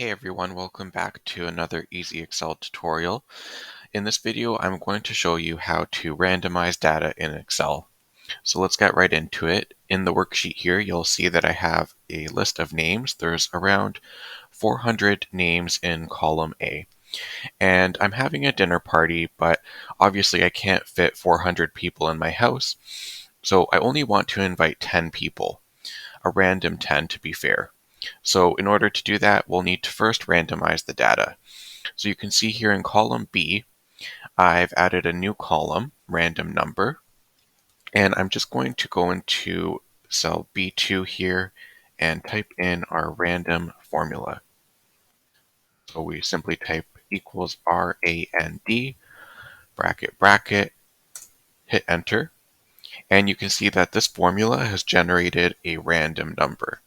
Hey everyone, welcome back to another Easy Excel tutorial. In this video, I'm going to show you how to randomize data in Excel. So let's get right into it. In the worksheet here, you'll see that I have a list of names. There's around 400 names in column A. And I'm having a dinner party, but obviously I can't fit 400 people in my house. So I only want to invite 10 people, a random 10 to be fair. So in order to do that, we'll need to first randomize the data. So you can see here in column B, I've added a new column, random number, and I'm just going to go into cell B2 here and type in our random formula. So we simply type equals RAND, bracket, bracket, hit enter, and you can see that this formula has generated a random number.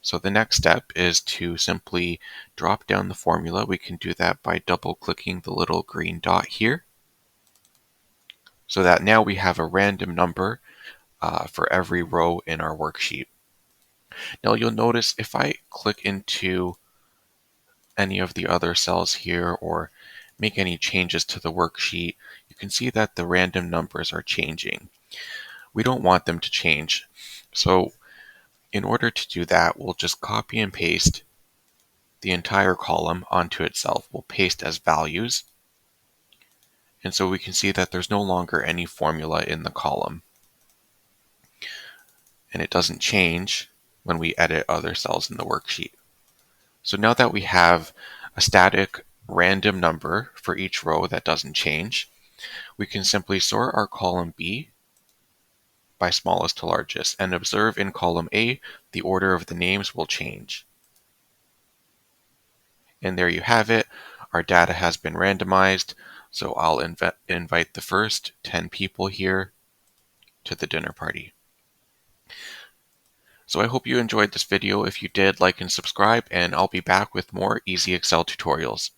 So the next step is to simply drop down the formula. We can do that by double clicking the little green dot here, so that now we have a random number for every row in our worksheet. Now you'll notice if I click into any of the other cells here or make any changes to the worksheet, you can see that the random numbers are changing. We don't want them to change. So in order to do that, we'll just copy and paste the entire column onto itself. We'll paste as values. And so we can see that there's no longer any formula in the column. And it doesn't change when we edit other cells in the worksheet. So now that we have a static random number for each row that doesn't change, we can simply sort our column B by smallest to largest and observe in column A, the order of the names will change. And there you have it. Our data has been randomized. So I'll invite the first 10 people here to the dinner party. So I hope you enjoyed this video. If you did, like and subscribe, and I'll be back with more easy Excel tutorials.